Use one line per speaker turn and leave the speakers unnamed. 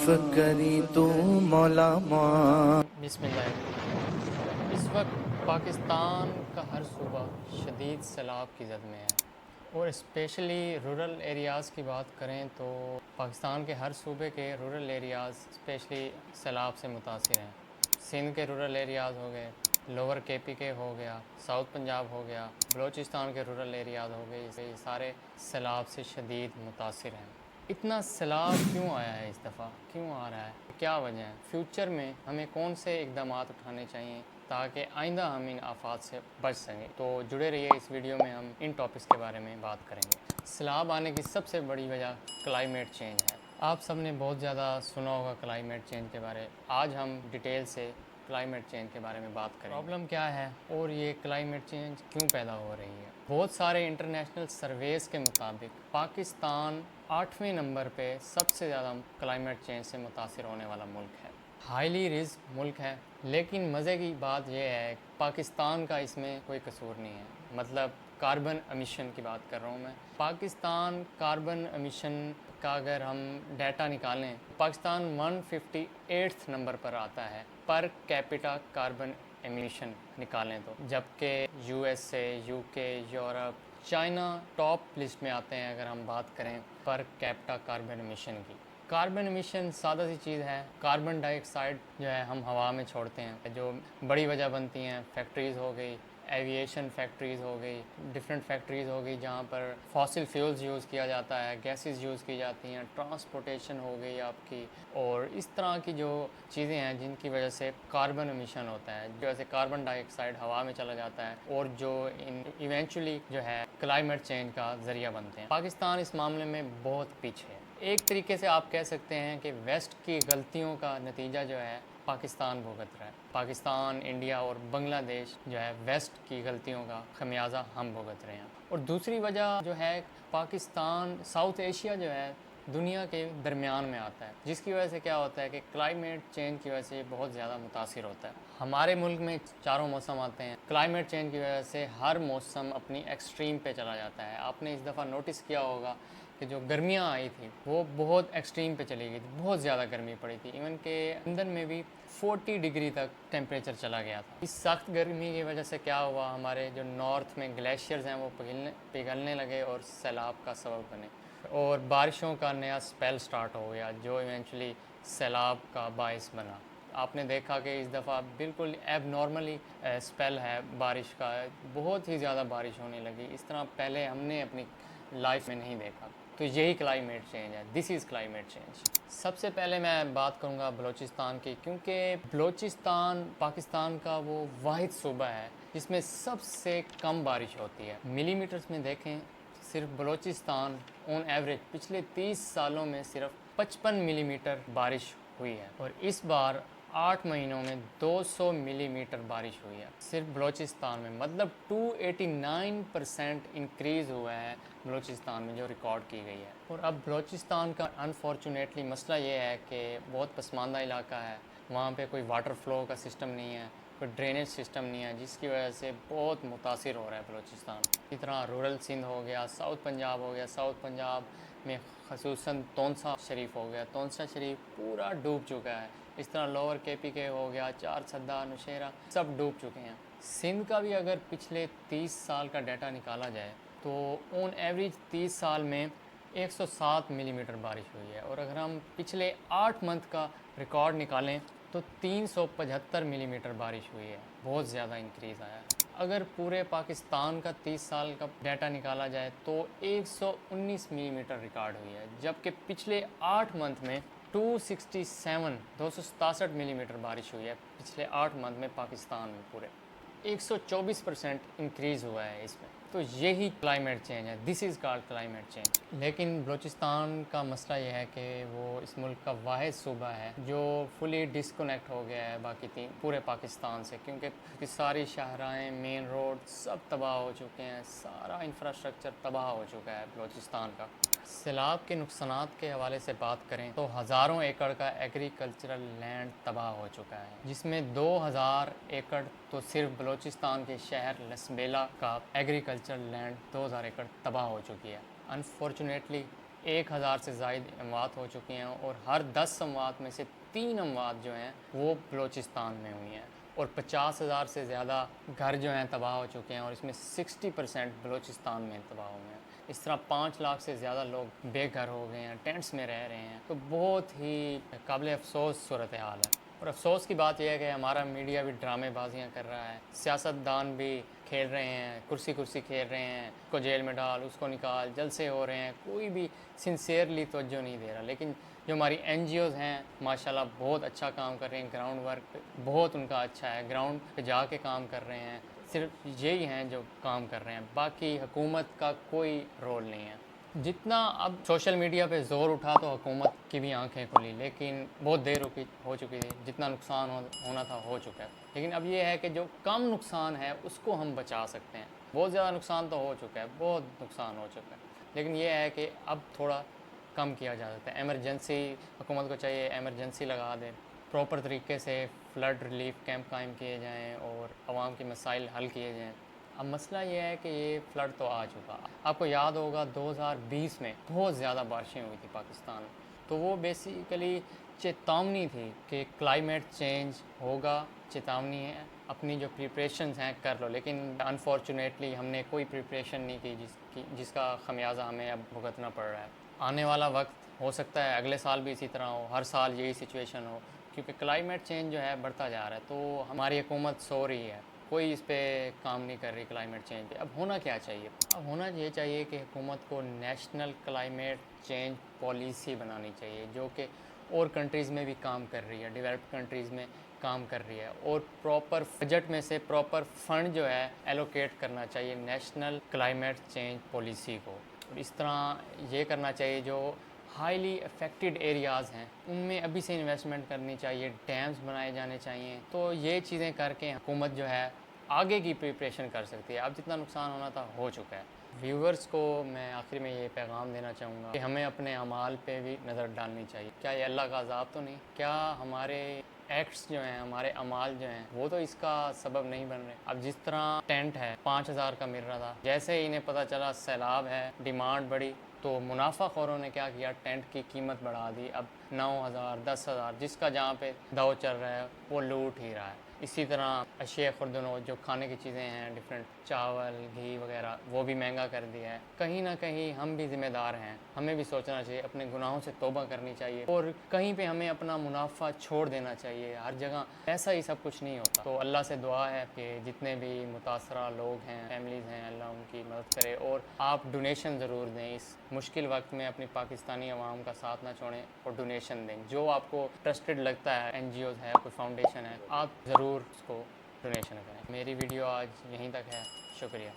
معاف کری تو مولا
بسم اللہ۔ اس وقت پاکستان کا ہر صوبہ شدید سیلاب کی زد میں ہے، اور اسپیشلی رورل ایریاز کی بات کریں تو پاکستان کے ہر صوبے کے رورل ایریاز اسپیشلی سیلاب سے متاثر ہیں۔ سندھ کے رورل ایریاز ہو گئے، لوور کے پی کے ہو گیا، ساؤتھ پنجاب ہو گیا، بلوچستان کے رورل ایریاز ہو گئے، یہ سارے سیلاب سے شدید متاثر ہیں۔ اتنا سیلاب کیوں آیا ہے اس دفعہ؟ کیوں آ رہا ہے؟ کیا وجہ ہے؟ فیوچر میں ہمیں کون سے اقدامات اٹھانے چاہیے تاکہ آئندہ ہم ان آفات سے بچ سکیں؟ تو جڑے رہیے، اس ویڈیو میں ہم ان ٹاپکس کے بارے میں بات کریں گے۔ سیلاب آنے کی سب سے بڑی وجہ کلائمیٹ چینج ہے۔ آپ سب نے بہت زیادہ سنا ہوگا کلائمیٹ چینج کے بارے۔ آج ہم ڈیٹیل سے کلائمیٹ چینج کے بارے میں بات کریں۔ پرابلم کیا ہے اور یہ کلائمیٹ چینج کیوں پیدا ہو رہی ہے؟ بہت سارے انٹرنیشنل سرویز کے مطابق پاکستان 8ویں نمبر پہ سب سے زیادہ کلائمیٹ چینج سے متاثر ہونے والا ملک ہے۔ ہائیلی رسک ملک ہے، لیکن مزے کی بات یہ ہے کہ پاکستان کا اس میں کوئی قصور نہیں ہے۔ مطلب کاربن امیشن کی بات کر رہا ہوں میں۔ پاکستان کاربن امیشن کا اگر ہم ڈیٹا نکالیں، پاکستان 158 نمبر پر آتا ہے پر کیپٹا کاربن ایمیشن نکالیں تو، جبکہ یو ایس اے، یو کے، یورپ، چائنا ٹاپ لسٹ میں آتے ہیں اگر ہم بات کریں پر کیپٹا کاربن ایمیشن کی۔ کاربن ایمیشن سادہ سی چیز ہے، کاربن ڈائی آکسائڈ جو ہے ہم ہوا میں چھوڑتے ہیں۔ جو بڑی وجہ بنتی ہیں، فیکٹریز ہو گئی، ایویشن فیکٹریز ہو گئی، ڈفرینٹ فیکٹریز ہو گئی جہاں پر فاسل فیولز یوز کیا جاتا ہے، گیسز یوز کی جاتی ہیں، ٹرانسپورٹیشن ہو گئی آپ کی، اور اس طرح کی جو چیزیں ہیں جن کی وجہ سے کاربن امیشن ہوتا ہے، جو ایسے کاربن ڈائی آکسائڈ ہوا میں چلا جاتا ہے اور جو ایونچولی جو ہے کلائمیٹ چینج کا ذریعہ بنتے ہیں۔ پاکستان اس معاملے میں بہت پیچھے ہے۔ ایک طریقے سے آپ کہہ سکتے ہیں کہ ویسٹ کی غلطیوں کا نتیجہ جو ہے پاکستان بھگت رہا ہے۔ پاکستان، انڈیا اور بنگلہ دیش جو ہے ویسٹ کی غلطیوں کا خمیازہ ہم بھگت رہے ہیں۔ اور دوسری وجہ جو ہے، پاکستان ساؤتھ ایشیا جو ہے دنیا کے درمیان میں آتا ہے، جس کی وجہ سے کیا ہوتا ہے کہ کلائمیٹ چینج کی وجہ سے بہت زیادہ متاثر ہوتا ہے۔ ہمارے ملک میں 4 موسم آتے ہیں، کلائمیٹ چینج کی وجہ سے ہر موسم اپنی ایکسٹریم پہ چلا جاتا ہے۔ آپ نے اس دفعہ نوٹس کیا ہوگا کہ جو گرمیاں آئی تھی وہ بہت ایکسٹریم پہ چلی گئی تھی، بہت زیادہ گرمی پڑی تھی، ایون کہ لندن میں بھی 40 ڈگری تک ٹیمپریچر چلا گیا تھا۔ اس سخت گرمی کی وجہ سے کیا ہوا، ہمارے جو نارتھ میں گلیشیئرز ہیں وہ پگھلنے لگے اور سیلاب کا سبب بنے، اور بارشوں کا نیا اسپیل سٹارٹ ہو گیا جو ایونچولی سیلاب کا باعث بنا۔ آپ نے دیکھا کہ اس دفعہ بالکل ایب نارملی اسپیل ہے بارش کا، بہت ہی زیادہ بارش ہونے لگی، اس طرح پہلے ہم نے اپنی لائف میں نہیں دیکھا۔ تو یہی کلائمیٹ چینج ہے، دس از کلائمیٹ چینج۔ سب سے پہلے میں بات کروں گا بلوچستان کی، کیونکہ بلوچستان پاکستان کا وہ واحد صوبہ ہے جس میں سب سے کم بارش ہوتی ہے۔ ملی میٹرز میں دیکھیں، صرف بلوچستان اون ایوریج پچھلے 30 سالوں میں صرف 55 ملی میٹر بارش ہوئی ہے، اور اس بار 8 مہینوں میں 200 ملی میٹر بارش ہوئی ہے صرف بلوچستان میں۔ مطلب 289% انکریز ہوا ہے بلوچستان میں جو ریکارڈ کی گئی ہے۔ اور اب بلوچستان کا انفارچونیٹلی مسئلہ یہ ہے کہ بہت پسماندہ علاقہ ہے، وہاں پہ کوئی واٹر فلو کا سسٹم نہیں ہے، کوئی ڈرینیج سسٹم نہیں ہے، جس کی وجہ سے بہت متاثر ہو رہا ہے بلوچستان۔ اسی طرح رورل سندھ ہو گیا، ساؤتھ پنجاب ہو گیا، ساؤتھ پنجاب میں خصوصاً تونسا شریف ہو گیا، تونسا شریف پورا ڈوب چکا ہے۔ اس طرح لوور کے پی کے ہو گیا، چار سدہ، نوشیرہ سب ڈوب چکے ہیں۔ سندھ کا بھی اگر پچھلے 30 سال کا ڈیٹا نکالا جائے تو اون ایوریج 30 سال میں 107 ملی میٹر بارش ہوئی ہے، اور اگر ہم پچھلے 8 منتھ کا ریکارڈ نکالیں تو 375 ملی میٹر بارش ہوئی ہے، بہت زیادہ انکریز آیا ہے۔ اگر پورے پاکستان کا 30 سال کا ڈیٹا نکالا جائے تو 119 ملی میٹر ریکارڈ ہوئی ہے، جبکہ پچھلے 8 منتھ میں 267 ملی میٹر بارش ہوئی ہے پچھلے 8 منتھ میں پاکستان میں پورے۔ 124% انکریز ہوا ہے اس میں۔ تو یہی کلائمیٹ چینج ہے، دس از کالڈ کلائمیٹ چینج۔ لیکن بلوچستان کا مسئلہ یہ ہے کہ وہ اس ملک کا واحد صوبہ ہے جو فلی ڈسکنیکٹ ہو گیا ہے باقی پورے پاکستان سے، کیونکہ ساری شاہراہیں، مین روڈ سب تباہ ہو چکے ہیں، سارا انفراسٹرکچر تباہ ہو چکا ہے بلوچستان کا۔ سیلاب کے نقصانات کے حوالے سے بات کریں تو ہزاروں ایکڑ کا ایگریکلچرل لینڈ تباہ ہو چکا ہے، جس میں 2000 ایکڑ تو صرف بلوچستان کے شہر لسبیلا کا ایگریکلچرل لینڈ 2000 ایکڑ تباہ ہو چکی ہے۔ انفارچونیٹلی 1000 سے زائد اموات ہو چکی ہیں اور ہر 10 اموات میں سے 3 اموات جو ہیں وہ بلوچستان میں ہوئی ہیں اور 50,000 سے زیادہ گھر جو ہیں تباہ ہو چکے ہیں اور اس میں 60% بلوچستان میں تباہ ہوئے ہیں۔ اس طرح 5 لاکھ سے زیادہ لوگ بے گھر ہو گئے ہیں، ٹینٹس میں رہ رہے ہیں، تو بہت ہی قابل افسوس صورتحال ہے۔ اور افسوس کی بات یہ ہے کہ ہمارا میڈیا بھی ڈرامے بازیاں کر رہا ہے، سیاستدان بھی کھیل رہے ہیں، کرسی کھیل رہے ہیں، اس کو جیل میں ڈال، اس کو نکال، جلسے ہو رہے ہیں، کوئی بھی سنسیئرلی توجہ نہیں دے رہا۔ لیکن جو ہماری این جی اوز ہیں ماشاءاللہ بہت اچھا کام کر رہے ہیں، گراؤنڈ ورک بہت ان کا اچھا ہے، گراؤنڈ پہ جا کے کام کر رہے ہیں، صرف یہی ہیں جو کام کر رہے ہیں، باقی حکومت کا کوئی رول نہیں ہے۔ جتنا اب سوشل میڈیا پہ زور اٹھا تو حکومت کی بھی آنکھیں کھلی، لیکن بہت دیر ہو چکی تھی، جتنا نقصان ہونا تھا ہو چکا ہے۔ لیکن اب یہ ہے کہ جو کم نقصان ہے اس کو ہم بچا سکتے ہیں۔ بہت زیادہ نقصان تو ہو چکا ہے، بہت نقصان ہو چکا ہے، لیکن یہ ہے کہ اب تھوڑا کم کیا جا سکتا ہے۔ ایمرجنسی حکومت کو چاہیے ایمرجنسی لگا دے، پراپر طریقے سے فلڈ ریلیف کیمپ قائم کیے جائیں اور عوام کے مسائل حل کیے جائیں۔ اب مسئلہ یہ ہے کہ یہ فلڈ تو آ چکا، آپ کو یاد ہوگا 2020 میں بہت زیادہ بارشیں ہوئی تھی پاکستان میں، تو وہ بیسیکلی چیتاونی تھی کہ کلائمیٹ چینج ہوگا، چیتاونی ہے، اپنی جو پریپریشنز ہیں کر لو۔ لیکن انفارچونیٹلی ہم نے کوئی پریپریشن نہیں کی جس کا خمیازہ ہمیں اب بھگتنا پڑ رہا ہے۔ آنے والا وقت ہو سکتا ہے اگلے سال بھی اسی طرح ہو، ہر سال یہی سچویشن ہو، کیونکہ کلائمیٹ چینج جو ہے بڑھتا جا رہا ہے، تو ہماری حکومت سو رہی ہے، کوئی اس پہ کام نہیں کر رہی کلائمیٹ چینج پہ۔ اب ہونا کیا چاہیے؟ اب ہونا یہ چاہیے کہ حکومت کو نیشنل کلائمیٹ چینج پالیسی بنانی چاہیے، جو کہ اور کنٹریز میں بھی کام کر رہی ہے، ڈیولپڈ کنٹریز میں کام کر رہی ہے، اور پراپر بجٹ میں سے پراپر فنڈ جو ہے ایلوکیٹ کرنا چاہیے نیشنل کلائمیٹ چینج پالیسی کو۔ اور اس طرح یہ کرنا چاہیے جو ہائیلی افیکٹڈ ایریاز ہیں ان میں ابھی سے انویسٹمنٹ کرنی چاہیے، ڈیمز بنائے جانے چاہیے، تو یہ چیزیں کر کے حکومت جو ہے آگے کی پریپریشن کر سکتی ہے۔ اب جتنا نقصان ہونا تھا ہو چکا ہے۔ ویورز کو میں آخر میں یہ پیغام دینا چاہوں گا کہ ہمیں اپنے اعمال پہ بھی نظر ڈالنی چاہیے، کیا یہ اللہ کا عذاب تو نہیں؟ کیا ہمارے ایکٹس جو ہیں، ہمارے اعمال جو ہیں وہ تو اس کا سبب نہیں بن رہے؟ اب جس طرح ٹینٹ ہے 5000 کا مل رہا تھا، جیسے ہی انہیں پتہ چلا سیلاب ہے، ڈیمانڈ بڑھی، تو منافع خوروں نے کیا کیا، ٹینٹ کی قیمت بڑھا دی، اب 9000 10,000، جس کا جہاں پہ داؤ چل رہا ہے وہ لوٹ ہی رہا ہے۔ اسی طرح اشیاء خوردنوش جو کھانے کی چیزیں ہیں، ڈفرینٹ چاول، گھی وغیرہ، وہ بھی مہنگا کر دیا ہے۔ کہیں نہ کہیں ہم بھی ذمہ دار ہیں، ہمیں بھی سوچنا چاہیے، اپنے گناہوں سے توبہ کرنی چاہیے، اور کہیں پہ ہمیں اپنا منافع چھوڑ دینا چاہیے۔ ہر جگہ ایسا ہی سب کچھ نہیں ہوتا۔ تو اللہ سے دعا ہے کہ جتنے بھی متاثرہ لوگ ہیں، فیملیز ہیں، اللہ ان کی مدد کرے، اور آپ ڈونیشن ضرور دیں، اس مشکل وقت میں اپنی پاکستانی عوام کا ساتھ نہ چھوڑیں اور ڈونیشن دیں۔ جو آپ کو ٹرسٹڈ لگتا ہے، این جی اوز ہے، کوئی فاؤنڈیشن ہے، آپ ضرور اس کو ڈونیشن کریں۔ میری ویڈیو آج یہیں تک ہے، شکریہ۔